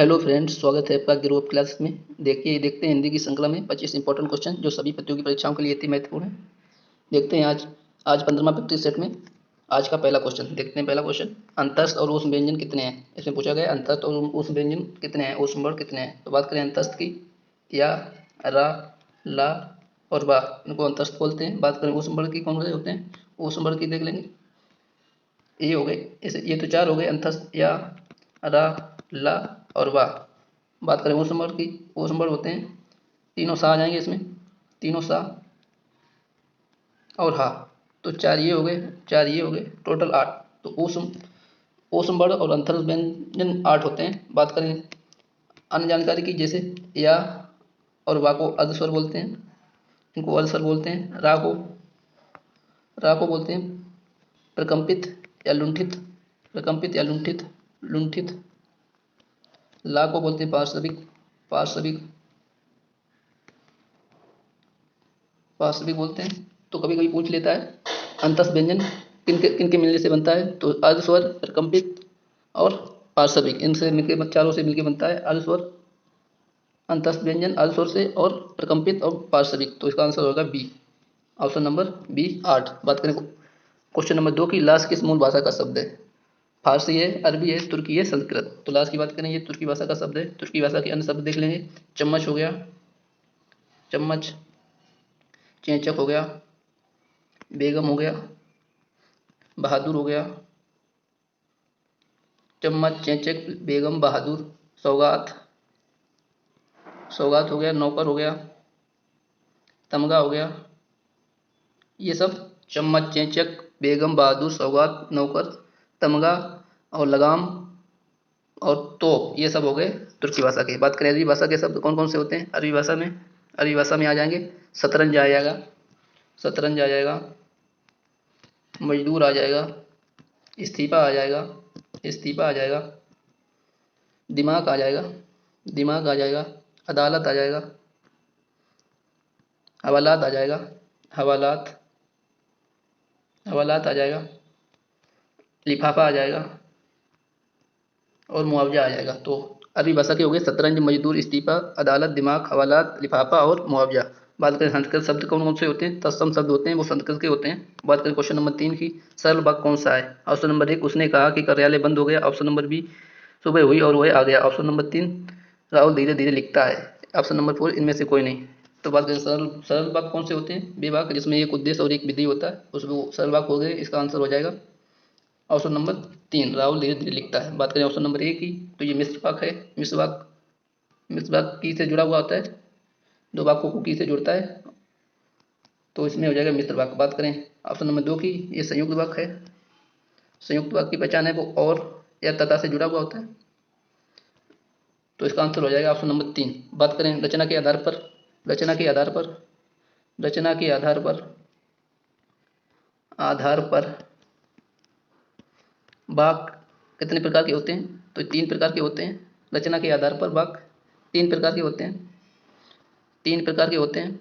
Hello friends, स्वागत है आपका ग्रुप क्लास में। देखते हैं हिंदी की श्रृंखला में 25 इंपॉर्टेंट क्वेश्चन जो सभी प्रतियोगी परीक्षाओं के लिए अति महत्वपूर्ण है। देखते हैं आज 15वां प्रैक्टिस सेट में आज का पहला क्वेश्चन। देखते हैं पहला क्वेश्चन, अंतस्थ और ऊष्म व्यंजन कितने हैं। इसमें पूछा गया अंतस्थ और ऊष्म व्यंजन कितने हैं, ऊष्म वर्ग कितने हैं। तो बात करें अंतस्थ की, या, रा, ला और बा, इनको अंतस्थ बोलते हैं। बात करें ऊष्म वर्ग की, कौन से होते हैं। ऊष्म वर्ग की देख लेंगे, ये हो गए, ये तो चार हो गए, अंतस्थ, या, रा, ला और वाह। बात करें ऊष्म वर्ग की, ऊष्म वर्ग होते हैं, तीनों सा आ जाएंगे इसमें, तीनों सा और हा। तो चार ये हो गए, चार ये हो गए, टोटल 8। तो ऊष्म वर्ग और अंतस्थ व्यंजन 8 होते हैं। बात करें अन्य जानकारी की, जैसे या और वा को अर्धस्वर बोलते हैं, इनको अर्धस्वर बोलते हैं। रा को बोलते हैं प्रकंपित या लुंठित, प्रकंपित या लुंठित, लुंठित। ला को बोलते हैं पार्श्विक, पार्श्विक, पार्श्विक बोलते हैं। तो कभी कभी पूछ लेता है अंतस्थ व्यंजन किन के मिलने से बनता है, तो अर्धस्वर, प्रकंपित और पार्श्विक, इनसे मिलकर, चारों से मिलकर बनता है अर्धस्वर, अंतस्थ व्यंजन अर्धस्वर से और प्रकंपित और पार्श्विक। तो इसका आंसर होगा बी, ऑप्शन नंबर बी 8। बात करें क्वेश्चन नंबर 2 की, लाश किस मूल भाषा का शब्द है। फारसी है, अरबी है, तुर्की है, संस्कृत। तो लाश की बात करें, ये तुर्की भाषा का शब्द है। तुर्की भाषा के अन्य शब्द देख लेंगे, चम्मच हो गया, चम्मच, चेचक हो गया, बेगम हो गया, बहादुर हो गया, चम्मच, चेचक, बेगम, बहादुर। सौगात, सौगात हो गया, नौकर हो गया, तमगा हो गया। ये सब चम्मच, चेचक, बेगम, बहादुर, सौगात, नौकर, तमगा और लगाम और तोप, ये सब हो गए तुर्की भाषा के। बात करें अरबी भाषा के शब्द कौन कौन से होते हैं। अरबी भाषा में आ जाएंगे, शतरंज आ जाएगा, शतरंज आ जाएगा, मजदूर आ जाएगा, इस्तीफा आ जाएगा, इस्तीफा आ जाएगा, दिमाग आ जाएगा, दिमाग आ जाएगा, अदालत आ जाएगा, हवालात आ जाएगा, हवालात, हवालात आ जाएगा, लिफाफा आ जाएगा और मुआवजा आ जाएगा। तो अरबी भाषा के हो गए शतरंज, मजदूर, इस्तीफा, अदालत, दिमाग, हवालात, लिफाफा और मुआवजा। बात करें संस्कृत शब्द कौन कौन से होते हैं, तत्सम शब्द होते हैं, वो संस्कृत के होते हैं। बात करें क्वेश्चन नंबर 3 की, सरल वाक्य कौन सा है। ऑप्शन नंबर 1, उसने कहा कि कार्यालय बंद हो गया। ऑप्शन नंबर बी, सुबह हुई और वह आ गया। ऑप्शन नंबर 3, राहुल धीरे धीरे लिखता है। ऑप्शन नंबर 4, इनमें से कोई नहीं। तो बात करें सरल सरल वाक्य कौन से होते हैं, वे वाक्य जिसमें एक उद्देश्य और एक विधि होता है, उसमें सरल वाक्य हो गए। इसका आंसर हो जाएगा ऑप्शन नंबर 3, राहुल धीरे धीरे लिखता है। बात करें ऑप्शन नंबर 1 की, तो ये मिश्र वाक्य है। मिश्र वाक्य की से जुड़ा हुआ होता है, दो वाक्यों को की से जुड़ता है, तो इसमें हो जाएगा मिश्र वाक्य। बात करें ऑप्शन नंबर 2 की, ये संयुक्त वाक्य है। संयुक्त वाक्य की पहचान है, वो और या तथा से जुड़ा हुआ होता है, तो इसका आंसर हो जाएगा ऑप्शन नंबर 3। बात करें रचना के आधार पर, रचना के आधार पर, रचना के आधार पर, आधार पर वाक्य कितने प्रकार के होते हैं, तो 3 प्रकार के होते हैं। रचना के आधार पर वाक्य 3 प्रकार के होते हैं, 3 प्रकार के होते हैं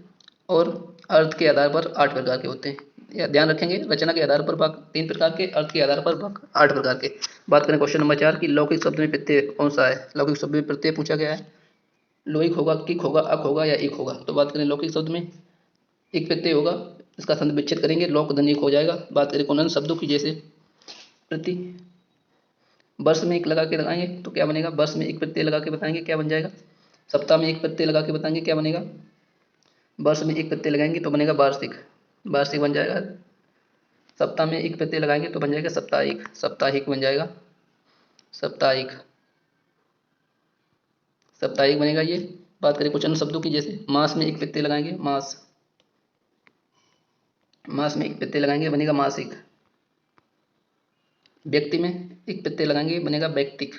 और अर्थ के आधार पर 8 प्रकार के होते हैं। या ध्यान रखेंगे, रचना के आधार पर वाक्य 3 प्रकार के, अर्थ के आधार पर वाक्य 8 प्रकार के। बात करें क्वेश्चन नंबर 4 की, लौकिक शब्द में प्रत्यय कौन सा है। लौकिक शब्द में प्रत्यय पूछा गया है, लोइक होगा, किक होगा, अक होगा या इक होगा। तो बात करें लौकिक शब्द में एक प्रत्यय होगा, इसका संधि विच्छेद करेंगे, लौक धन एक हो जाएगा। बात करें कौन शब्दों की, जैसे प्रति, वर्ष में एक लगा के लगाएंगे तो क्या बनेगा, वर्ष में एक प्रत्यय लगा के बताएंगे क्या बन जाएगा। सप्ताह में एक प्रत्यय लगा के बताएंगे क्या बनेगा, वर्ष में एक प्रत्यय लगाएंगे तो बनेगा वार्षिक, वार्षिक बन जाएगा। सप्ताह में एक प्रत्यय लगाएंगे तो बन जाएगा साप्ताहिक, साप्ताहिक बन जाएगा, साप्ताहिक, साप्ताहिक बनेगा ये। बात करें कुछ अन्य शब्दों की, जैसे मास में एक प्रत्यय लगाएंगे, मास, मास में एक प्रत्यय लगाएंगे बनेगा मासिक। व्यक्ति में एक प्रत्यय लगाएंगे बनेगा व्यक्तिक,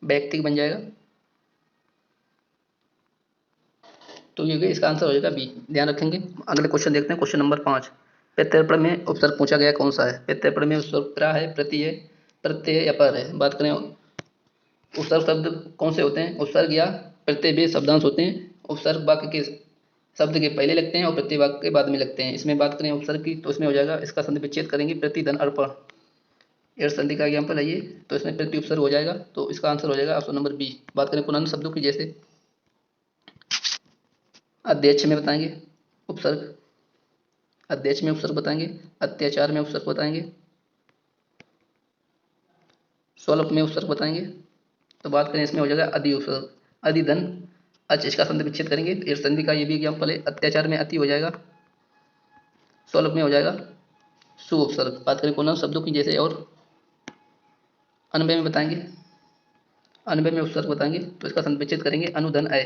व्यक्तिक बन जाएगा। तो ये इसका आंसर हो जाएगा बी, ध्यान रखेंगे। अगले क्वेश्चन देखते हैं, क्वेश्चन नंबर 5, प्रत्यय में उपसर्ग पूछा गया कौन सा है। प्रत्यय में उपसर्ग प्रा है, प्रति है, प्रत्यय या पर है। बात करें उपसर्ग शब्द कौन से होते हैं, उपसर्ग या प्रत्यय वे शब्दांश होते हैं। उपसर्ग वाक्य के शब्द के पहले लगते हैं और प्रत्यय वाक्य के बाद में लगते हैं। इसमें बात करें उपसर्ग की, तो इसमें हो जाएगा, इसका संधि विच्छेद करेंगे, प्रति धन अर्पण, एर्थ संधि का एग्जाम्पल है ये। तो इसमें प्रति उपसर्ग हो जाएगा, तो इसका आंसर हो जाएगा ऑप्शन नंबर बी। बात करें कुछ अन्य शब्दों की, जैसे अध्यक्ष में बताएंगे उपसर्ग, अध्यक्ष में उपसर्ग बताएंगे, अत्याचार में उपसर्ग बताएंगे, स्वल्प में उपसर्ग बताएंगे। तो बात करें इसमें हो जाएगा अधि उपसर्ग, अधिधन अच, इसका संधि विच्छेद करेंगे। एर्थ संधि का ये भी एग्जाम्पल है। अत्याचार में अति हो जाएगा, स्वल्प में हो जाएगा सु उपसर्ग। बात करें कुछ शब्दों की, जैसे और अन्वय में बताएंगे, अन्वय में उपसर्ग बताएंगे, तो इसका संधि विच्छेद करेंगे अनुधन अय,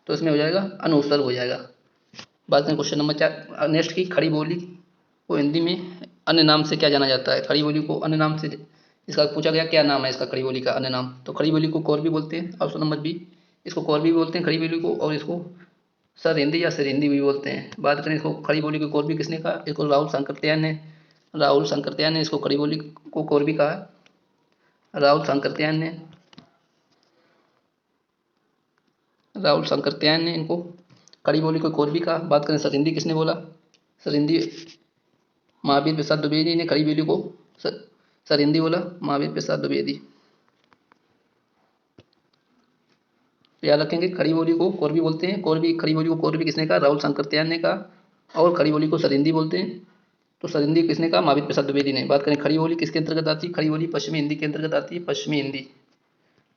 तो इसमें हो जाएगा अनुपसर्ग हो जाएगा। बात करें क्वेश्चन नंबर 4 नेक्स्ट की, खड़ी बोली को हिंदी में अन्य नाम से क्या जाना जाता है। खड़ी बोली को अन्य नाम से, इसका पूछा गया क्या नाम है इसका, खड़ी बोली का अन्य नाम। तो खड़ी बोली को कौर भी बोलते हैं, ऑप्शन नंबर बी। इसको कौर भी बोलते हैं खड़ी बोली को, और इसको सर हिंदी या सिर हिंदी भी बोलते हैं। बात करें इसको खड़ी बोली को कौर भी किसने कहा, इसको राहुल शंकरत्यायन ने, राहुल शंकरत्यायन ने इसको खड़ी बोली को कौर भी कहा, राहुल शंकरत्यायन ने, राहुल शंकरत्यायन ने इनको खड़ी बोली को कौर भी कहा। बात करें सर हिंदी किसने बोला, सर हिंदी महावीर प्रसाद द्विवेदी ने खड़ी बोली को सर हिंदी बोला, महावीर प्रसाद द्विवेदी। याद रखेंगे खड़ी बोली को कौर भी बोलते हैं, कौर भी, खड़ी बोली को कौर भी किसने कहा, राहुल शंकरत्यायन ने कहा, और खड़ी बोली को सरिंदी बोलते हैं, तो सरिंदी किसने कहा, महावीर प्रसाद द्विवेदी ने। बात करें खड़ी बोली किसके अंतर्गत आती है, खड़ी बोली पश्चिमी हिंदी के अंतर्गत आती है, पश्चिमी हिंदी,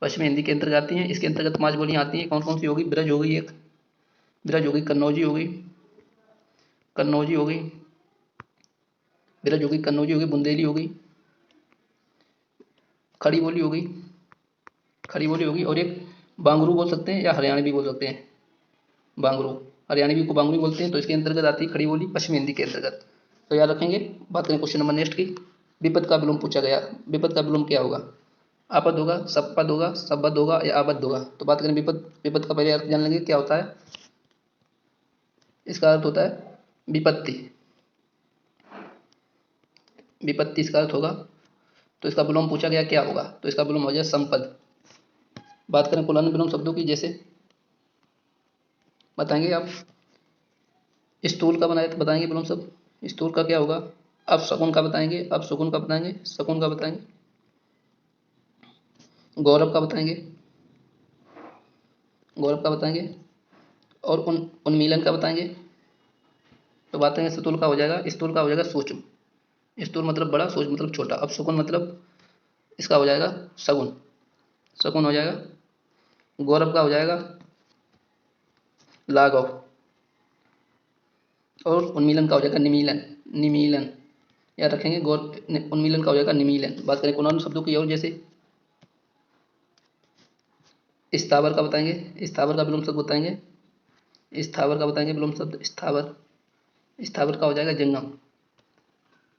पश्चिमी हिंदी के अंतर्गत आती है। इसके अंतर्गत 5 बोलियां आती हैं, कौन कौन सी होगी, ब्रज होगी एक, ब्रज होगी, कन्नौजी होगी, कन्नौजी होगी, ब्रज होगी, कन्नौजी होगी, बुंदेली होगी, खड़ी बोली होगी, खड़ी बोली होगी, और एक बांगरू बोल सकते हैं या हरियाणवी भी बोल सकते हैं, बांगरू, हरियाणवी को बांगरू बोलते हैं। तो इसके अंतर्गत आती है खड़ी बोली पश्चिमी हिंदी के अंतर्गत, तो याद रखेंगे। बात करें क्वेश्चन नंबर नेक्स्ट की, विपद का विलोम पूछा गया, विपद का विलोम क्या होगा, आपद होगा, सपद होगा, सबद होगा, या आबद्ध होगा। तो बात करें विपद, विपद का पहले अर्थ जान लेंगे क्या होता है। इसका अर्थ होता है विपत्ति, विपत्ति इसका अर्थ होगा। तो इसका विलोम पूछा गया क्या होगा, तो इसका विलोम हो जाए संपद। बात करें कुल अन्य विलोम शब्दों की, जैसे बताएंगे आप, स्थूल का बनाए तो बताएंगे विलोम शब्द, स्थूल का क्या होगा, आप शकुन का बताएंगे, आप शकुन का बताएंगे, शकुन का बताएंगे, गौरव का बताएंगे, गौरव का बताएंगे, और उन्मीलन का बताएंगे। तो बात करेंगे स्थूल का हो जाएगा, स्थूल का हो जाएगा सूक्ष्म, स्थूल मतलब बड़ा, सूक्ष्म मतलब छोटा। अब शकुन मतलब इसका हो जाएगा सगुन, शकुन हो जाएगा। गौरव का हो जाएगा लाघव, और उन्मीलन का हो जाएगा निमीलन, निमीलन याद रखेंगे। गौर उन्मीलन का हो जाएगा निमीलन। बात करें कौन शब्दों की, और जैसे स्थावर का बताएंगे, स्थावर का विलोम शब्द बताएंगे, स्थावर का बताएंगे विलोम शब्द, स्थावर, स्थावर का हो जाएगा जंगम,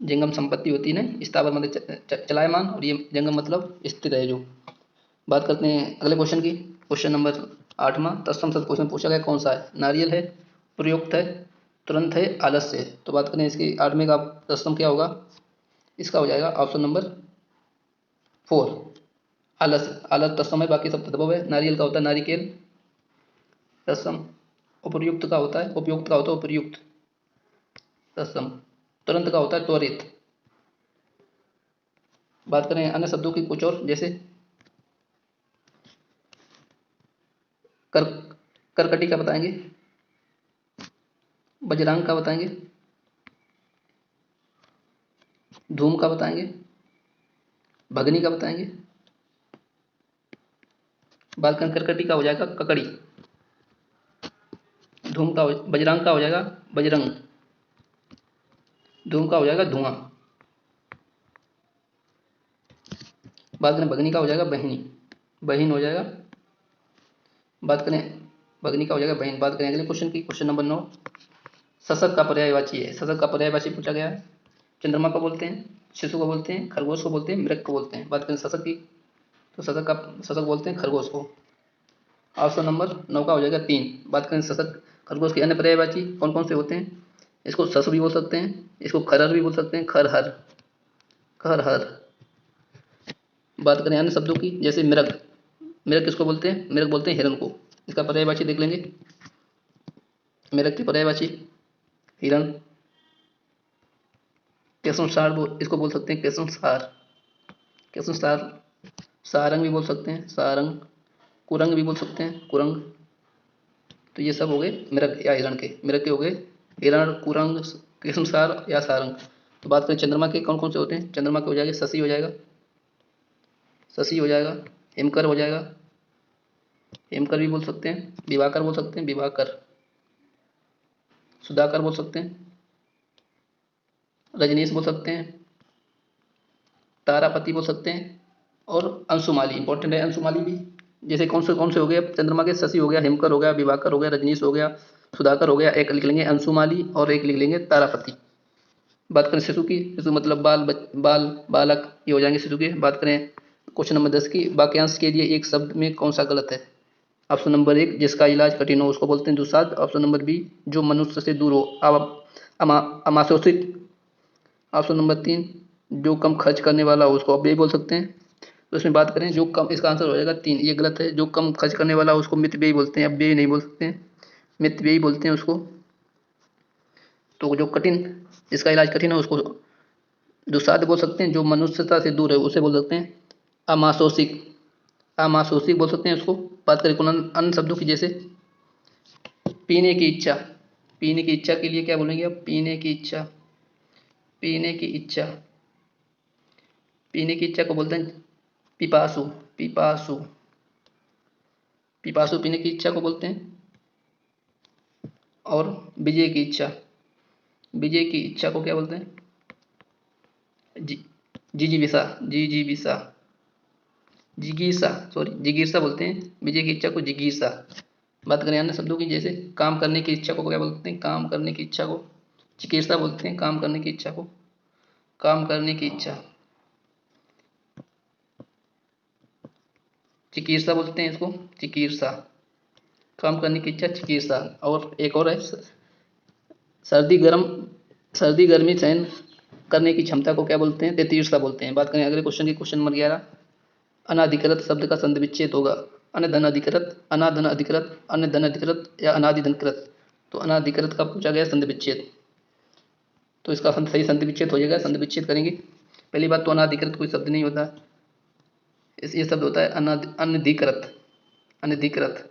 जंगम संपत्ति होती है ना, स्थावर मतलब चलायमान, और ये जंगम मतलब स्थिर है जो। बात करते हैं अगले क्वेश्चन की, क्वेश्चन नंबर 8वां, तत्सम शब्द क्वेश्चन पूछा गया कौन सा है, नारियल है, प्रयुक्त है, तुरंत है, आलस्य है। तो बात करें इसकी 8वें का तत्सम क्या होगा, इसका हो जाएगा ऑप्शन नंबर 4 आलस, आलस तत्सम है, बाकी सब तद्भव है। नारियल का होता है नारिकेल तत्सम, उपर्युक्त का होता है, उपयुक्त का होता है उपर्युक्त तत्सम, तुरंत का होता है त्वरित। बात करें अन्य शब्दों की कुछ और, जैसे कर, करकटी का बताएंगे, बजरांग का बताएंगे, धूम का बताएंगे, भगनी का बताएंगे। बात करें करकटी का हो जाएगा ककड़ी, धूम का बजरंग का हो जाएगा बजरंग, धूम का हो जाएगा धुआं। बात करें भगनी का हो जाएगा बहिनी, बहिन हो जाएगा। बात करें भगनी का हो जाएगा बहन। बात करें अगले क्वेश्चन की, क्वेश्चन नंबर 9, सशक का पर्यायवाची है, सशक का पर्यायवाची पूछा गया है। चंद्रमा को बोलते हैं, शिशु को बोलते हैं, खरगोश को बोलते हैं, मृग को बोलते हैं। बात करें सशक की, तो सशक का, सशक बोलते हैं खरगोश को। ऑप्शन नंबर 9 का हो जाएगा 3। बात करें सशक खरगोश के अन्य पर्यायवाची कौन कौन से होते हैं, इसको सस भी बोल सकते हैं, इसको खरहर भी बोल सकते हैं, खरहर, खरहर। बात करें अन्य शब्दों की, जैसे मृग, मृग किसको बोलते हैं, मृग बोलते हैं हिरण को। इसका पर्यायवाची देख लेंगे, मृग की पर्यायवाची हिरण, केसुन सार इसको बोल सकते हैं केसुन सार। केसुन सार। सारंग भी बोल सकते हैं सारंग। कुरंग भी बोल सकते हैं कुरंग। तो ये सब हो गए मृग या हिरण के। मृग के हो गए हिरण, कुरंग, केसुन सार या सारंग। तो बात करें चंद्रमा के कौन कौन से होते हैं। चंद्रमा के हो जाएगा शशि हो जाएगा, शशि हो जाएगा, हिमकर हो जाएगा, हेमकर भी बोल सकते हैं, दिवाकर बोल सकते हैं दिवाकर, सुधाकर बोल सकते हैं, रजनीश बोल सकते हैं, तारापति बोल सकते हैं और अंशुमाली। इंपॉर्टेंट है अंशुमाली भी। जैसे कौन से हो गए चंद्रमा के। शशि हो गया, हिमकर हो गया, दिवाकर हो गया, रजनीश हो गया, सुधाकर हो गया, एक लिख लेंगे अंशुमाली और एक लिख लेंगे तारापति। बात करें शिशु की। शिशु मतलब बाल बालक, ये हो जाएंगे शिशु के। बात करें क्वेश्चन नंबर 10 की। वाक्यांश के लिए एक शब्द में कौन सा गलत है। ऑप्शन नंबर 1 जिसका इलाज कठिन हो उसको बोलते हैं दुस्साध। ऑप्शन नंबर बी जो मनुष्य से दूर हो अमाशोषित। ऑप्शन नंबर 3 जो कम खर्च करने वाला हो उसको अपव्यय बोल सकते हैं। तो इसमें बात करें जो कम, इसका आंसर हो जाएगा 3, ये गलत है। जो कम खर्च करने वाला हो उसको मितव्ययी बोलते हैं, अपव्ययी नहीं बोल सकते हैं, मितव्ययी बोलते हैं उसको। तो जो कठिन, जिसका इलाज कठिन है उसको दुस्साध बोल सकते हैं। जो मनुष्यता से दूर है उसे बोल सकते हैं अमाशोषिक। अमाशोषिक बोल सकते हैं उसको। बात करें कुछ अन्य शब्दों की, जैसे पीने की इच्छा। पीने की इच्छा के लिए क्या बोलेंगे आप। पीने की इच्छा, पीने की इच्छा, पीने की इच्छा को बोलते हैं पिपासु। पिपासु, पिपासु पीने की इच्छा को बोलते हैं। और विजय की इच्छा, विजय की इच्छा को क्या बोलते हैं जी जिजीविषा। जिजीविषा, जिगीषा, सॉरी जिगीषा बोलते हैं विजय की इच्छा को, जिगीषा। बात करें अन्य शब्दों की, जैसे काम करने की इच्छा को क्या बोलते हैं। काम करने की इच्छा को चिकीर्षा बोलते हैं। काम करने की इच्छा को, काम करने की इच्छा, चिकीर्षा बोलते हैं इसको, चिकीर्षा। काम करने की इच्छा चिकीर्षा। और एक और है सर्दी गर्म, सर्दी गर्मी सहन करने की क्षमता को क्या बोलते हैं, तेतीर्षा बोलते हैं। बात करें अगले क्वेश्चन की, क्वेश्चन नंबर 11। अनाधिकृत शब्द का संधि विच्छेद होगा। अनधन अधिकृत, अनाधन अधिकृत, अन्य धन अधिकृत या अनादि धनकृत। तो अनाधिकृत का पूछा गया संधि विच्छेद, तो इसका सही संधि विच्छेद हो जाएगा। संधि विच्छेद करेंगे। पहली बात तो अनाधिकृत कोई शब्द नहीं होता, ये शब्द होता है अनधिकृत। अनधिकृत,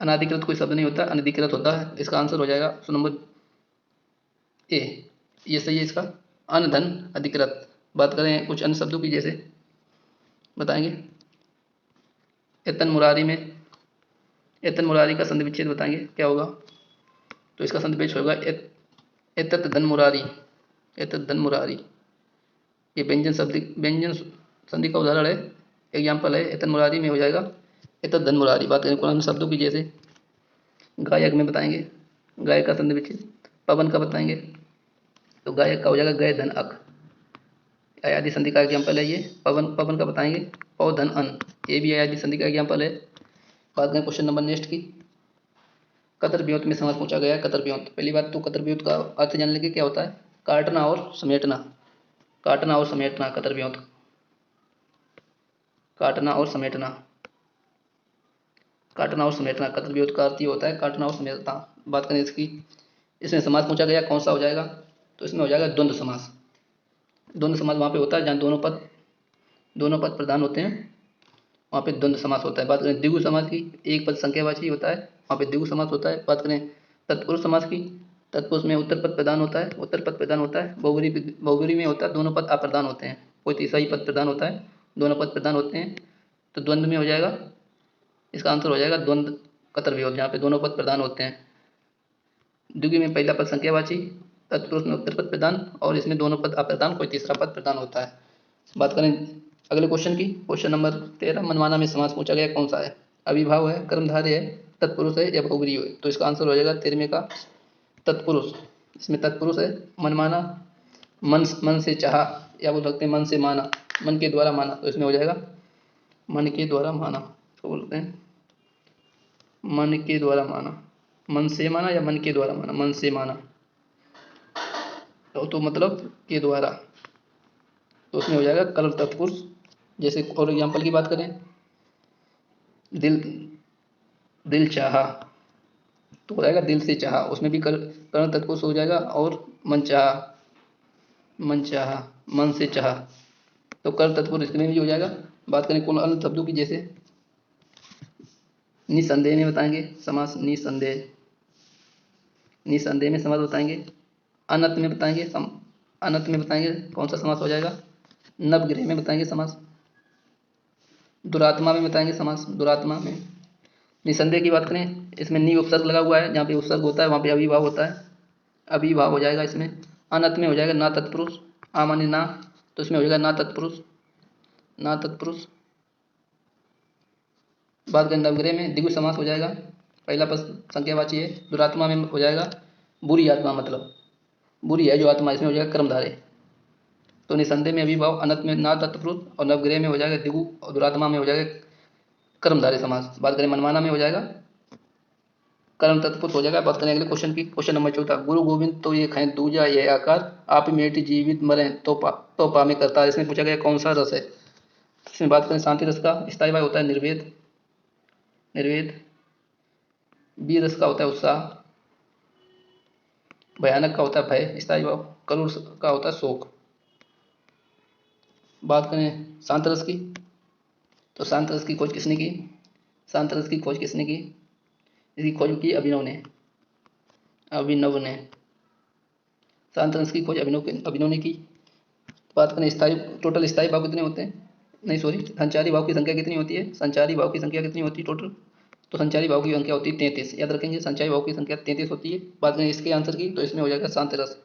अनाधिकृत कोई शब्द नहीं होता, अनधिकृत होता है। इसका आंसर हो जाएगा ऑप्शन नंबर ए, ये सही है इसका, अनधन अधिकृत। बात करें कुछ अन्य शब्दों की, जैसे बताएंगे एतन मुरारी में, एतन मुरारी का संधि विच्छेद बताएंगे क्या होगा। तो इसका संधि विच्छेद होगा एतत धन मुरारी, एतत धन मुरारी। ये व्यंजन शब्द, व्यंजन संधि का उदाहरण है, एग्जाम्पल है। एतन मुरारी में हो जाएगा एतत धन मुरारी। बात करें कुछ अन्य शब्दों की, जैसे गायक में बताएंगे गायक का संधि विच्छेद। पवन का बताएंगे तो गायक का हो जाएगा गय धन अक। अयादि संधि का एग्जाम्पल है ये। पवन, पवन का बताएंगे पौ धन अन, ये भी अयादि संधि का एग्जाम्पल है। बात करें क्वेश्चन नंबर नेक्स्ट की। कतर व्योत में समास पूछा गया है। कतर व्योत, पहली बात तो कतर व्योत का अर्थ जान लेंगे क्या होता है। काटना और समेटना, काटना और समेटना कतर व्योत, काटना और समेटना, काटना और समेटना कतर व्योत का अर्थ ये होता है काटना और समेटना। बात करें इसकी, इसमें समास पूछा गया कौन सा हो जाएगा, तो इसमें हो जाएगा द्वंद्व समास। द्वंद्व समास वहाँ पे होता है जहाँ दोनों पद प्रधान होते हैं, वहाँ पे द्वंद्व समास होता है। बात करें द्विगु समास की, एक पद संख्यावाची होता है, वहाँ पे द्विगु समास होता है। बात करें तत्पुरुष समास की, तत्पुरुष में उत्तर पद प्रधान होता है, उत्तर पद प्रधान होता है। बहुब्रीहि में होता है दोनों पद अप्रधान होते हैं, कोई तीसरा ही पद प्रधान होता है, दोनों पद प्रधान होते हैं। तो द्वंद्व में हो जाएगा, इसका आंसर हो जाएगा द्वंद्व कतर व्योत, जहाँ पे दोनों पद प्रधान होते हैं। द्विगु में पहला पद संख्यावाची, तत्पुरुष में उत्तर पद प्रधान और इसमें दोनों पद अप्रधान, कोई तीसरा पद प्रधान होता है। बात करें अगले क्वेश्चन की, क्वेश्चन नंबर 13। मनमाना में समास पूछा गया कौन सा है। अविभाव है, कर्मधारय है, तत्पुरुष है या बहुब्रीहि है। तो इसका आंसर हो जाएगा 13वें का तत्पुरुष। इसमें तत्पुरुष है। मनमाना, मन से चाहा या बोल सकते हैं मन से माना, मन के द्वारा माना। तो इसमें हो जाएगा मन के द्वारा माना, तो बोलते हैं मन के द्वारा माना, मन से माना या मन के द्वारा माना, मन से माना तो मतलब के द्वारा। तो उसमें हो जाएगा कर्म तत्पुरुष। जैसे और एग्जाम्पल की बात करें, दिल, दिल चाहा तो हो जाएगा दिल से चाहा, उसमें भी कर्ण तत्पुरुष हो जाएगा। और मन चाहा, मन चाहा, मन से चाहा, तो कर तत्पुरुष इसमें भी हो जाएगा। बात करें कुल अन्य शब्दों की, जैसे निसंदेह में बताएंगे समास, निसंदेह, निसंदेह में समास बताएंगे। अनत में बताएंगे अनत में बताएंगे कौन सा समास हो जाएगा, नवगृह में बताएंगे समास। दुरात्मा में बताएंगे समास, दुरात्मा में। निसंदेह की बात करें, इसमें नी उपसर्ग लगा हुआ है, जहाँ पे उपसर्ग होता है वहाँ पे अभिभाव होता है, अभिभाव हो जाएगा इसमें। अनत में हो जाएगा ना तत्पुरुष, आ माने ना, तो इसमें हो जाएगा ना तत्पुरुष, ना तत्पुरुष। बात करें नवग्रह में द्विगु समास हो जाएगा, पहला पद संख्यावाची है। दुरात्मा में हो जाएगा बुरी आत्मा, मतलब बुरी है जो आत्मा, इसमें हो जाएगा कर्मधारय। तो निसंदेह में अभिभाव, अनत में ना तत्पुरुष, और नवग्रह में हो जाएगा द्विगु, और दुरात्मा में हो जाएगा कर्मधारय समास। बात करें मनमाना में हो जाएगा कर्म तत्पुरुष हो जाएगा। बात करें अगले क्वेश्चन की, क्वेश्चन नंबर 14, गुरु गोविंद तो ये खाएं दूजा ये आकार, आप मेट जीवित मरे तो पा में करता है। इसमें पूछा गया कौन सा रस है। इसमें बात करें शांति रस का स्थायी भाव होता है निर्वेद, निर्वेद। वीर रस का होता है उत्साह, भयानक का होता है भय स्थायी भाव, करुण का होता है शोक। बात करें शांत रस की, तो शांत रस की खोज किसने की, शांत रस की खोज किसने की, इसकी खोज की अभिनव ने, अभिनव ने। शांत रस की खोज अभिनव ने की। बात करें स्थायी, टोटल स्थायी भाव कितने होते हैं, नहीं सॉरी, संचारी भाव की संख्या कितनी होती है, संचारी भाव की संख्या कितनी होती है टोटल, तो संचारी भाव की संख्या होती है 33, याद रखेंगे संचारी भाव की संख्या 33 होती है। बात करें इसके आंसर की, तो इसमें हो जाएगा शांत रस।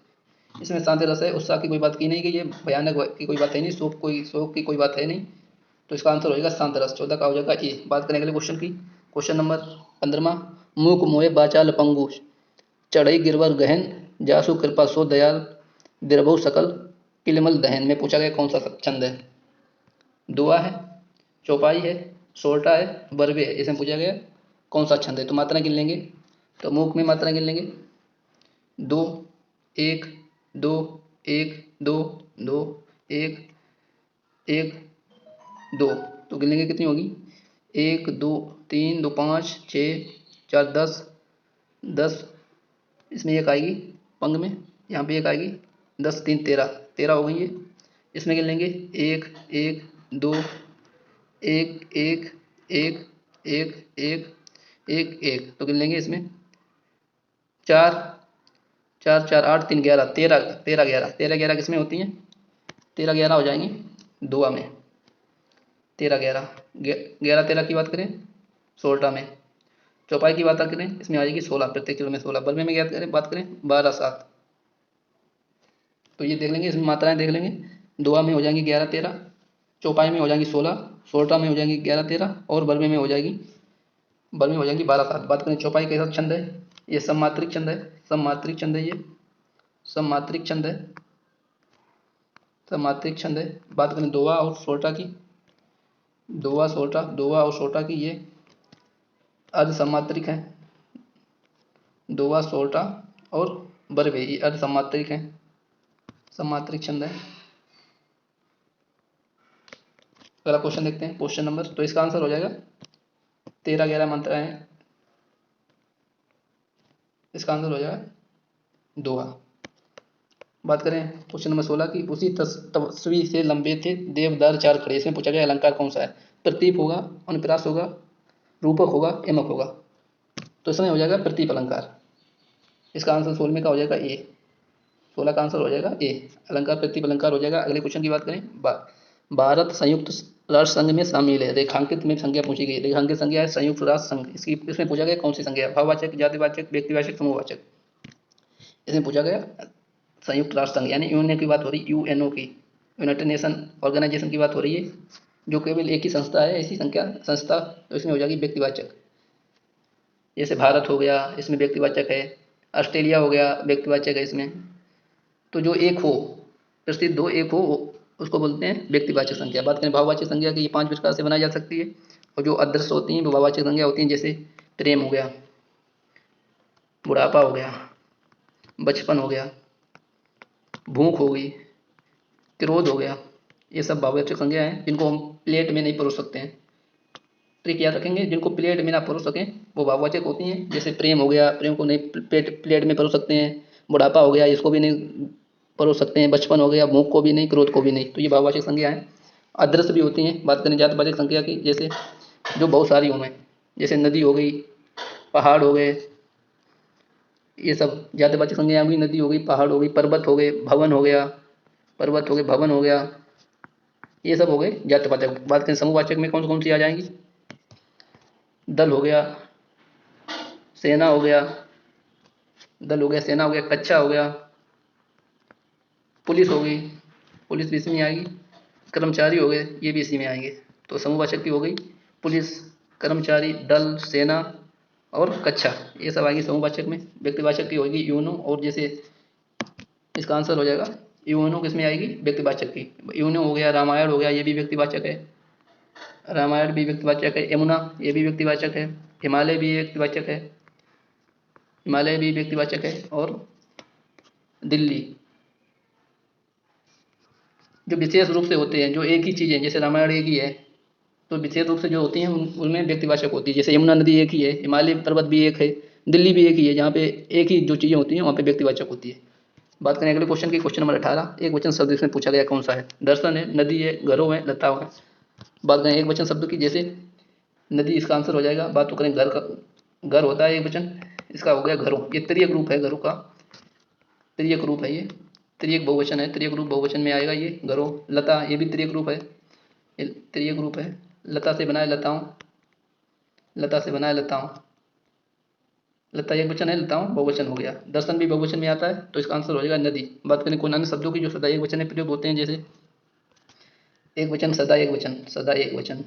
इसमें शांत रस है, उत्साह की कोई बात की नहीं गई है, भयानक की कोई बात है नहीं, शोक की कोई बात है नहीं, तो इसका आंसर हो जाएगा शांत रस। 14 का हो जाएगा ए। बात करें अगले क्वेश्चन की, क्वेश्चन नंबर 15, मूक मोहे बाचाल पंगु, चढ़ई गिरवर गहन, जासु कृपा सो दयाल, दिरभु सकल किलमल दहन। में पूछा गया कौन सा छंद है, दुआ है, चौपाई है, सोरठा है, बरवे है। इसमें पूछा गया कौन सा छंद है। तो मात्रा गिन लेंगे, तो मूक में मात्रा गिन लेंगे, दो, एक, दो, एक, दो, दो, एक, एक, दो, तो गिन लेंगे कितनी होगी, एक, दो, तीन, दो, पाँच, छः, चार, 10, 10, इसमें एक आएगी पंग में, यहाँ पे एक आएगी, 10, 3, 13, 13 हो गई ये। इसमें गिन लेंगे एक, एक, दो, एक, एक, एक, एक, एक, एक, एक, तो गिन लेंगे इसमें चार, चार, चार, 8, 3, 11, 13, 13, 11, 13, 11 किसमें होती हैं, 13, 11 हो जाएंगी दुआ में, 13, 11, 11, 13 की बात करें सोलटा में। चौपाई की बात करें इसमें आ जाएगी 16, प्रत्येक किलो में 16। बरमे में बात करें 12, 7, तो ये देख लेंगे, इसमें मात्राएं देख लेंगे, दुआ में हो जाएंगी 11, 13, चौपाई में हो जाएंगी 16, सोलटा में हो जाएंगी 11, 13, और बरमे में हो जाएगी 12, 7। बात करें चौपाई कैसा छंद है, ये सममात्रिक छंद है, सममात्रिक छंद है, ये सममात्रिक छंद है, सममात्रिक छंद है। बात करें दोवा और सोलटा की, दोवा और सोलटा की, ये अर्ध सममात्रिक है, दोवा, सोलटा और बरवे ये अर्ध सममात्रिक है, सममात्रिक छंद है। अगला क्वेश्चन देखते हैं, क्वेश्चन नंबर, तो इसका आंसर हो जाएगा 13, 11 मात्राएं हैं, इसका आंसर हो जाएगा दोहा। बात करें क्वेश्चन नंबर 16 की, उसी तपस्वी से लंबे थे देवदार 4 खड़े। इसमें पूछा गया अलंकार कौन सा है, प्रतीप होगा, अनुप्रास होगा, रूपक होगा, यमक होगा। तो इसमें हो जाएगा प्रतीप अलंकार, इसका आंसर 16 का हो जाएगा ए, 16 का आंसर हो जाएगा ए, अलंकार प्रतीप अलंकार हो जाएगा। अगले क्वेश्चन की बात करें, भारत संयुक्त राष्ट्र संघ में शामिल है, रेखांकित में संज्ञा पूछी गई, रेखांकित संज्ञा है संयुक्त राष्ट्र संघ। इसमें पूछा गया कौन सी संज्ञा है, भाववाचक, जातिवाचक, व्यक्तिवाचक, समूहवाचक। इसमें पूछा गया संयुक्त राष्ट्र संघ, यानी यूएनओ की बात हो रही, यूएनओ की, यूनाइटेड नेशन ऑर्गेनाइजेशन की बात हो रही है, जो केवल एक ही संस्था है, ऐसी संस्था, तो इसमें हो जाएगी व्यक्तिवाचक। जैसे भारत हो गया, इसमें व्यक्तिवाचक है, ऑस्ट्रेलिया हो गया व्यक्तिवाचक है इसमें। तो जो एक हो, प्रसिद्ध हो, एक हो, उसको बोलते हैं व्यक्तिवाचक संख्या। बात करें भाववाचक संख्या की, ये 5 प्रकार से बनाई जा सकती है, और जो अदृश्य होती हैं वो भाववाचक संख्या होती हैं, जैसे प्रेम हो गया, बुढ़ापा हो गया, बचपन हो गया, भूख हो गई, क्रोध हो गया, ये सब भाववाचक संज्ञा हैं, जिनको हम प्लेट में नहीं परोस सकते हैं। ट्रिक याद रखेंगे, जिनको प्लेट में ना परोस सकें वो भाववाचक होती हैं। जैसे प्रेम हो गया, प्रेम को नहीं प्लेट में परोस सकते हैं, बुढ़ापा हो गया, इसको भी नहीं परोस सकते हैं, बचपन हो गया, भूख को भी नहीं, क्रोध को भी नहीं। तो ये भाववाचक संज्ञा है। अदृश्य भी होती हैं। बात करें जातवाचक संज्ञा की, जैसे जो बहुत सारी हों, जैसे नदी हो गई, पहाड़ हो गए, ये सब जातवाचक संज्ञा होगी। नदी हो गई, पहाड़ हो गई, पर्वत हो गए, भवन हो गया, पर्वत हो गए, भवन हो गया, ये सब हो गए जातवाचक। बात करें समूहवाचक में कौन कौन सी आ जाएंगी? दल हो गया, सेना हो गया, दल हो गया, सेना हो गया, कच्चा हो गया, पुलिस हो गई, पुलिस भी इसी में आएगी, कर्मचारी हो गए, ये भी इसी में आएंगे। तो समूहवाचक की हो गई पुलिस, कर्मचारी, दल, सेना और कच्चा, ये सब आएगी समूहवाचक में। व्यक्तिवाचक की होगी यूनो, और जैसे इसका आंसर हो जाएगा यूनो, किसमें आएगी? व्यक्तिवाचक की। यूनो हो गया, रामायण हो गया, ये भी व्यक्तिवाचक है, रामायण भी व्यक्तिवाचक है, यमुना ये भी व्यक्तिवाचक है, हिमालय भी व्यक्तिवाचक है, हिमालय भी व्यक्तिवाचक है, और दिल्ली। जो विशेष रूप से होते हैं, जो एक ही चीज़ है, जैसे रामायण एक ही है, तो विशेष रूप से जो होती हैं उनमें व्यक्तिवाचक होती है। जैसे यमुना नदी एक ही है, हिमालय पर्वत भी एक है, दिल्ली भी एक ही है, जहाँ पे एक ही जो चीज़ें होती हैं वहाँ पे व्यक्तिवाचक होती है। बात करें अगले क्वेश्चन की, क्वेश्चन नंबर 18। एक वचन शब्द इसमें पूछा गया कौन सा है? दर्शन है, नदी है, घरों है, लताओं है। बात करें एक वचन शब्द की, जैसे नदी इसका आंसर हो जाएगा। बात तो करें घर का, घर होता है एक वचन, इसका हो गया घरों। ये त्रियक रूप है, घरों का त्रियक रूप है, ये त्रियक बहुवचन है, त्रियक रूप बहुवचन में आएगा ये घरों। लता ये भी त्रियक रूप है, ये त्रियक रूप है। लता से बनाए लताओं, लता से बनाए लताओं, लता एक वचन है, लताओं बहुवचन हो गया। दर्शन भी बहुवचन में आता है, तो इसका आंसर हो जाएगा नदी। बात करें कौन अन्य शब्दों की जो सदा एक वचन में प्रयोग होते हैं, जैसे एक वचन, सदा एक वचन, सदा एक वचन।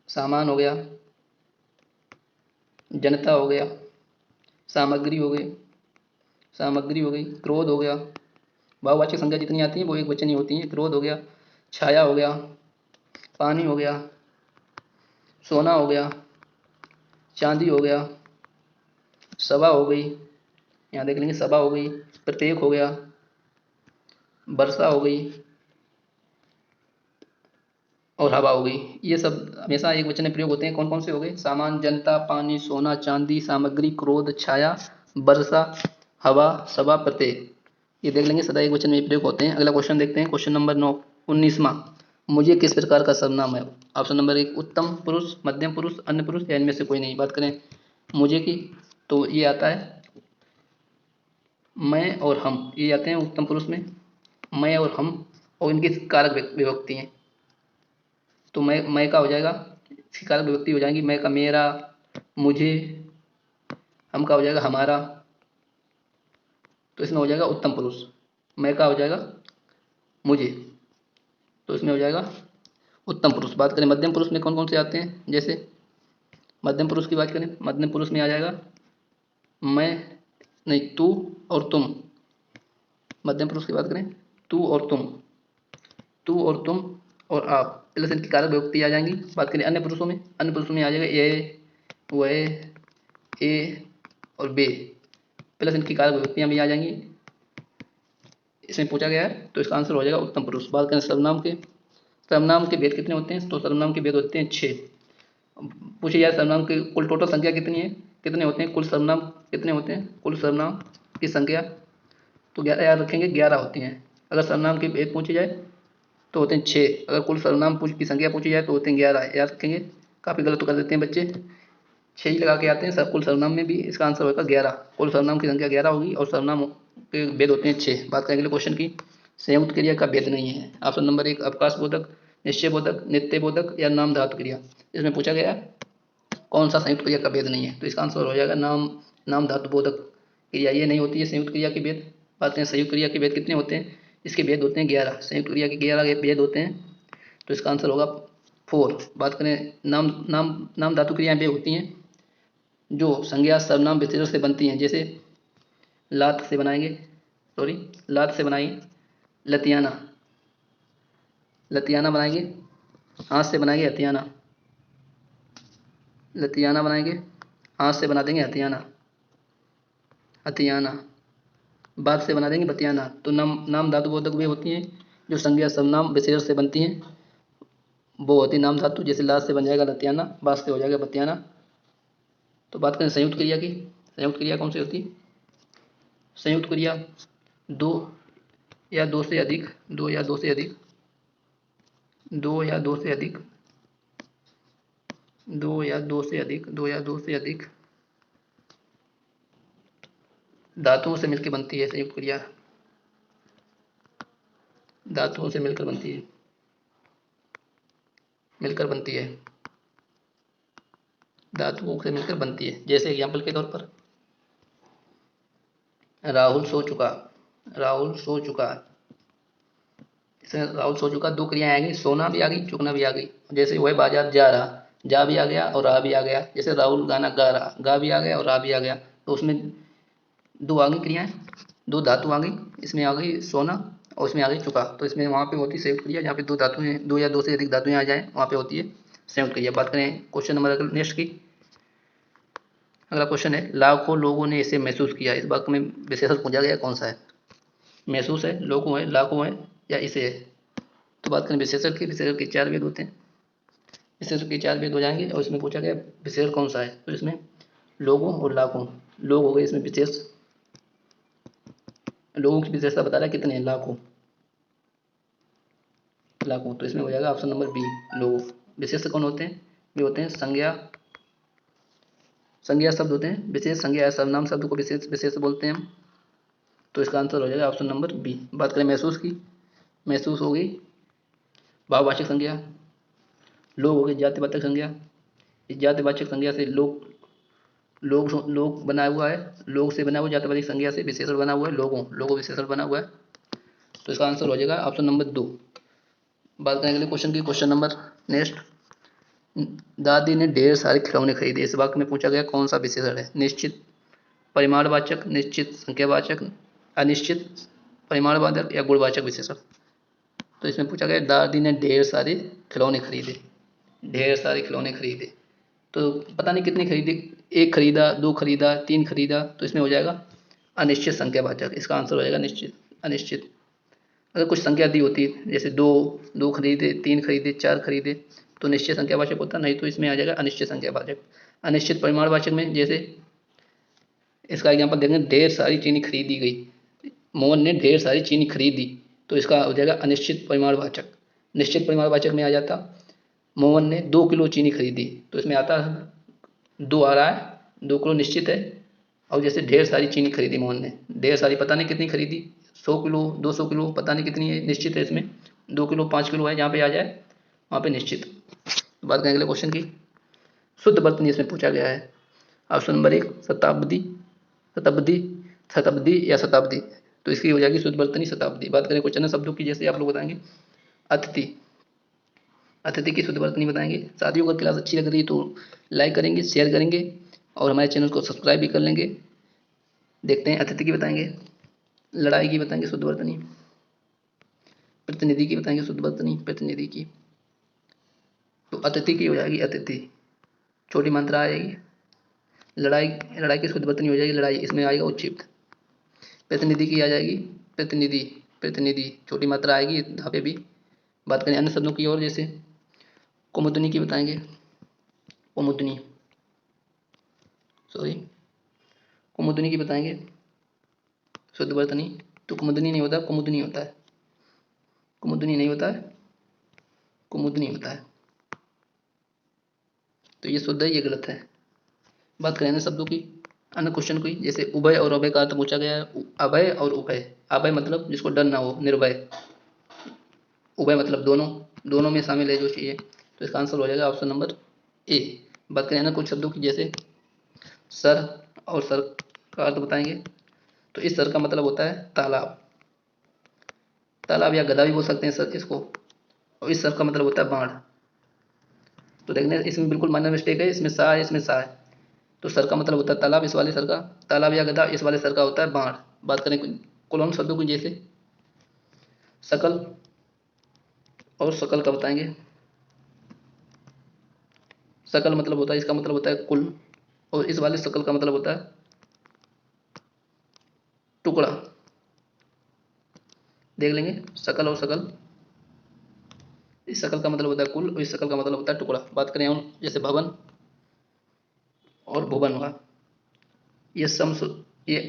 सामान हो गया, जनता हो गया, सामग्री हो गई, सामग्री हो गई, क्रोध हो गया। भाववाचक संज्ञा जितनी आती हैं वो एक वचन ही होती हैं। क्रोध हो गया, छाया हो गया, पानी हो गया, सोना हो गया, चांदी हो गया, सभा हो गई, यहाँ देख लेंगे सभा हो गई, प्रत्येक हो गया, वर्षा हो गई, और हवा हो गई। ये सब हमेशा एक वचन में प्रयोग होते हैं। कौन कौन से हो गए? सामान, जनता, पानी, सोना, चांदी, सामग्री, क्रोध, छाया, वर्षा, हवा, सभा, प्रत्येक, ये देख लेंगे सदा एक वचन में प्रयोग होते हैं। अगला क्वेश्चन देखते हैं, क्वेश्चन नंबर 9, 19वां। मुझे किस प्रकार का सर्वनाम है? ऑप्शन नंबर 1 उत्तम पुरुष, मध्यम पुरुष, अन्य पुरुष, या इनमें से कोई नहीं। बात करें मुझे की, तो ये आता है मैं और हम, ये आते हैं उत्तम पुरुष में, मैं और हम, और इनकी कारक विभक्ति हैं। तो मैं का हो जाएगा, इसकी कारक विभक्ति हो जाएंगी। मैं का मेरा, मुझे, हम का हो जाएगा हमारा, तो इसमें हो जाएगा उत्तम पुरुष। मैं का हो जाएगा मुझे, तो इसमें हो जाएगा उत्तम पुरुष। बात करें मध्यम पुरुष में कौन कौन से आते हैं, जैसे मध्यम पुरुष की बात करें, मध्यम पुरुष में आ जाएगा मैं, नहीं तू और तुम। मध्यम पुरुष की बात करें, तू और तुम, तू और तुम और आप, प्लस इनकी कारक विभक्ति आ जाएंगी। बात करें अन्य पुरुषों में, अन्य पुरुषों में आ जाएगा ये, वह, ए और बे, प्लस इनकी कारक विभक्तियाँ भी आ जाएंगी। इसमें पूछा गया है, तो इसका आंसर हो जाएगा उत्तम पुरुष। बात करें सर्वनाम के, सर्वनाम के भेद कितने होते हैं? तो सर्वनाम के भेद होते हैं 6। पूछे जाए सर्वनाम की कुल टोटल संख्या कितनी है, कितने होते हैं कुल सर्वनाम, कितने होते हैं कुल सर्वनाम की संख्या? तो 11 याद रखेंगे, 11 होती हैं। अगर सर्वनाम के भेद पूछे जाए तो होते हैं 6, अगर कुल सर्वनाम की संख्या पूछी जाए तो होते हैं 11, याद रखेंगे। काफ़ी गलत तो कर देते हैं बच्चे, 6 ही लगा के आते हैं सब कुल सर्वनाम में भी। इसका आंसर होगा 11, कुल सर्वनाम की संख्या 11 होगी, और सर्वनाम के भेद होते हैं 6। बात करेंगे क्वेश्चन की, संयुक्त क्रिया का भेद नहीं है। ऑप्शन नंबर 1 अवकाश बोधक, निश्चय बोधक, नित्य बोधक, या नाम धातु क्रिया। इसमें पूछा गया कौन सा संयुक्त क्रिया का भेद नहीं है, तो इसका आंसर हो जाएगा नाम धातु बोधक क्रिया, ये नहीं होती है संयुक्त क्रिया के भेद। बात करें संयुक्त क्रिया के भेद कितने होते हैं, इसके भेद होते हैं 11, संयुक्त क्रिया के 11 भेद होते हैं, तो इसका आंसर होगा 4। बात करें नाम धातु क्रियाएं वे होती हैं जो संज्ञा सर्वनाम विशेषण से बनती हैं, जैसे लात से बनाएंगे, लात से बनाएंगे लतियाना, लतियाना बनाएंगे, हाथ से बनाएंगे हथियाना, लतियाना बनाएंगे, हाथ से बना देंगे हथियाना, हथियाना, बात से बना देंगे बतियाना। तो नाम धातु बोधक वे होती हैं जो संज्ञा सर्वनाम विशेषण से बनती हैं, वो होती है नाम धातु। जैसे लात से बन जाएगा लतियाना, बात से हो जाएगा बतियाना। तो बात करें संयुक्त क्रिया की, संयुक्त क्रिया कौन सी होती है? संयुक्त क्रिया दो या दो से अधिक, दो या दो से अधिक, दो या दो से अधिक, दो या दो से अधिक, दो या दो से अधिक धातुओं से मिलकर बनती है। संयुक्त क्रिया धातुओं से मिलकर बनती है, मिलकर बनती है, धातुओं से मिलकर बनती है। जैसे एग्जाम्पल के तौर पर राहुल सो चुका, राहुल सो चुका, इसमें राहुल सो चुका दो क्रियाएं आएंगी, सोना भी आ गई, चुकना भी आ गई। जैसे वह बाजार जा रहा, जा भी आ गया और रहा भी आ गया। जैसे राहुल गाना गा रहा, गा भी आ गया और रहा भी आ गया। तो उसमें दो आ गई क्रियाएं, दो धातु आ गई, इसमें आ गई सोना और इसमें आ गई चुका। तो इसमें वहाँ पे होती है संयुक्त क्रिया, जहाँ पे दो धातुएं, दो या दो से अधिक धातुएं आ जाए वहाँ पे होती है संयुक्त क्रिया। बात करें क्वेश्चन नंबर नेक्स्ट की। अगला क्वेश्चन है, लाखों लोगों ने इसे महसूस किया। इस वाक्य में विशेषण पूछा गया कौन सा है? महसूस है, लोगों है, लाखों है या इसे है? तो बात करें विशेषण की, विशेषण के चार भेद होते हैं, विशेषण के चार भेद हो जाएंगे और इसमें पूछा गया विशेषण कौन सा है। तो इसमें लोगों और लाखों, लोग हो गए इसमें विशेष, लोगों की विशेषता बता रहा है कितने हैं, लाखों, लाखों। तो इसमें हो जाएगा ऑप्शन नंबर बी, लोग। विशेष कौन होते हैं? वे होते हैं संज्ञा, संज्ञा शब्द होते हैं विशेष, संज्ञा या सर्वनाम शब्द को विशेष विशेष बोलते हैं हम। तो इसका आंसर हो जाएगा ऑप्शन नंबर बी। बात करें महसूस की, महसूस हो गई भाववाचक संज्ञा, लोग हो गई जातिवाचक संज्ञा। इस जातिवाचक संज्ञा से लोग, लोग बना हुआ है, लोग से बना हुआ, जातिवाचक संज्ञा से विशेषण बना हुआ है लोगों, लोगों विशेषण बना हुआ है। तो इसका आंसर हो जाएगा ऑप्शन नंबर दो। बात करें अगले क्वेश्चन की, क्वेश्चन नंबर नेक्स्ट। दादी ने ढेर सारे खिलौने खरीदे। इस वाक्य में पूछा गया कौन सा विशेषण है? निश्चित परिमाणवाचक, निश्चित संख्यावाचक, अनिश्चित परिमाणवाचक या गुणवाचक विशेषण। तो इसमें पूछा गया दादी ने ढेर सारे खिलौने खरीदे, ढेर सारे खिलौने खरीदे। तो पता नहीं कितने खरीदे, एक खरीदा, दो खरीदा, तीन खरीदा। तो इसमें हो जाएगा अनिश्चित संख्यावाचक। इसका आंसर हो जाएगा निश्चित, अनिश्चित। अगर कुछ संख्या दी होती है जैसे दो, दो खरीदे, तीन खरीदे, चार खरीदे, तो निश्चित संख्यावाचक होता, नहीं तो इसमें आ जाएगा अनिश्चित संख्यावाचक। अनिश्चित परिमाणवाचक में जैसे इसका एग्जाम्पल देखेंगे, ढेर सारी चीनी खरीदी गई, मोहन ने ढेर सारी चीनी खरीदी। तो इसका हो जाएगा अनिश्चित परिमाणवाचक। निश्चित परिमाणवाचक में आ जाता मोहन ने 2 किलो चीनी खरीदी। तो इसमें आता दो आ रहा है, 2 किलो निश्चित है। और जैसे ढेर सारी चीनी खरीदी मोहन ने, ढेर सारी पता नहीं कितनी खरीदी, 100 किलो, 200 किलो, पता नहीं कितनी है, निश्चित है इसमें 2 किलो, 5 किलो है, जहाँ पे आ जाए वहाँ पे निश्चित। बात करें अगले क्वेश्चन की। शुद्ध वर्तनी इसमें पूछा गया है। ऑप्शन नंबर एक शताब्दी, शताब्दी, शताब्दी या शताब्दी। तो इसकी हो जाएगी शुद्ध वर्तनी शताब्दी। बात करें क्वेश्चन शब्दों की, जैसे आप लोग बताएंगे अतिथि, अतिथि की शुद्ध वर्तनी बताएंगे। साथियों अगर क्लास अच्छी लग रही है तो लाइक करेंगे, शेयर करेंगे और हमारे चैनल को सब्सक्राइब भी कर लेंगे। देखते हैं अतिथि की बताएंगे, लड़ाई की बताएंगे शुद्ध वर्तनी, प्रतिनिधि की बताएंगे शुद्ध वर्तनी, प्रतिनिधि की। तो अतिथि की हो जाएगी अतिथि, छोटी मात्रा आएगी। लड़ाई, लड़ाई की शुद्ध वर्तनी हो जाएगी लड़ाई, इसमें आएगा उच्छिप्त। प्रतिनिधि की आ जाएगी प्रतिनिधि, प्रतिनिधि, छोटी मात्रा आएगी यहाँ पे भी। बात करें अन्य शब्दों की और, जैसे कुमुदनी की बताएंगे, कुमुदनी, सॉरी कुमुदनी की बताएंगे शुद्ध वर्तनी। तो कुमुदनी नहीं होता, कुमुदनी होता है, कुमुदनी नहीं होता है, कुमुदनी होता है। तो ये शुद्ध है, ये गलत है। बात करें अन्य शब्दों की, अन्य क्वेश्चन की, जैसे उभय और अभय का अर्थ पूछा गया है। अभय और उभय, अभय मतलब जिसको डर ना हो, निर्भय। उभय मतलब दोनों, दोनों में शामिल है जो चाहिए। तो इसका आंसर हो जाएगा ऑप्शन नंबर ए। बात करें ना कुछ शब्दों की, जैसे सर और सर का अर्थ बताएंगे। तो इस सर का मतलब होता है तालाब, तालाब या गदा भी बोल सकते हैं सर इसको। और इस सर का मतलब होता है बाढ़। तो देखने इसमें बिल्कुल माइनर मिस्टेक है, इसमें सा है, इसमें सा है। तो सर का मतलब होता है तालाब, इस वाले सर का, तालाब या गदा, इस वाले सर का होता है बाढ़। बात करें कुलोन शब्दों की, जैसे सकल और सकल का बताएंगे। सकल मतलब होता है, इसका मतलब होता है कुल, और इस वाले सकल का मतलब होता है टुकड़ा। देख लेंगे सकल और सकल, इस सकल का मतलब होता है कुल और इस सकल का मतलब होता है टुकड़ा। बात करें हम जैसे भवन और भुवन हुआ, ये सम, ये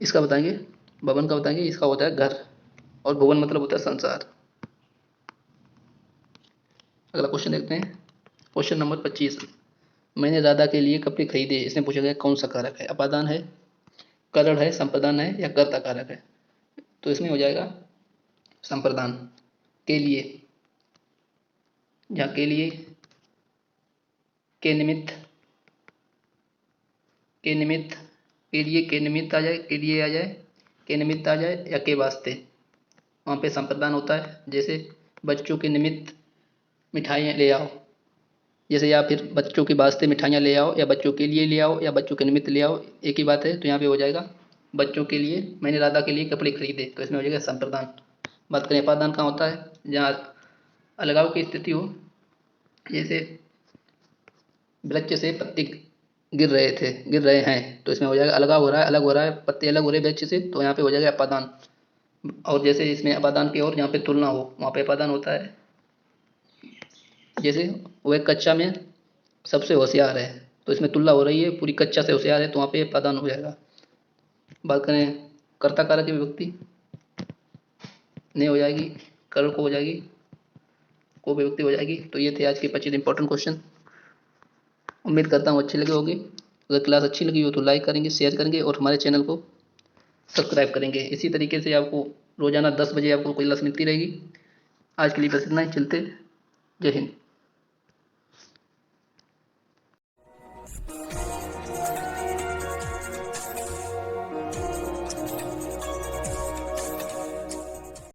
इसका बताएंगे, भवन का बताएंगे, इसका होता है घर, और भुवन मतलब होता है संसार। अगला क्वेश्चन देखते हैं, क्वेश्चन नंबर 25। मैंने राधा के लिए कपड़े खरीदे, इसमें पूछा गया कौन सा कारक है, अपादान है, करण है, संप्रदान है, या कर्ता कारक है। तो इसमें हो जाएगा संप्रदान। के लिए, या के लिए, के निमित्त, के निमित्त, के लिए, के निमित्त आ जाए, के लिए आ जाए, के निमित्त आ जाए, या के वास्ते, वहाँ पे संप्रदान होता है। जैसे बच्चों के निमित्त मिठाइयाँ ले आओ, जैसे, या फिर बच्चों के वास्ते मिठाइयाँ ले आओ, या बच्चों के लिए ले आओ, या बच्चों के निमित्त ले आओ, एक ही बात है। तो यहाँ पे हो जाएगा बच्चों के लिए, मैंने राधा के लिए कपड़े खरीदे, तो इसमें हो जाएगा संप्रदान। बात करें अपादान कहाँ होता है, जहाँ अलगाव की स्थिति हो, जैसे वृक्ष से पत्ते गिर रहे थे, गिर रहे हैं, तो इसमें हो जाएगा अलगाव हो रहा है, अलग हो रहा है, पत्ते अलग हो रहे हैं वृक्ष से, तो यहाँ पे हो जाएगा अपादान। और जैसे इसमें अपादान की ओर यहाँ पे तुलना हो, वहाँ पे अपादान होता है। जैसे वह कक्षा में सबसे होशियार है, तो इसमें तुलना हो रही है, पूरी कक्षा से होशियार है, तो वहाँ पे अपादान हो जाएगा। बात करें कर्ता कारक की विभक्ति, ने हो जाएगी, कर को हो जाएगी, को विभक्ति हो जाएगी। तो ये थे आज के 25 इंपॉर्टेंट क्वेश्चन। उम्मीद करता हूँ अच्छी लगे होगी। अगर क्लास अच्छी लगी हो तो लाइक करेंगे, शेयर करेंगे, और हमारे चैनल को सब्सक्राइब करेंगे। इसी तरीके से आपको रोजाना 10 बजे आपको क्लास मिलती रहेगी। आज के लिए बस इतना ही, चलते, जय हिंद।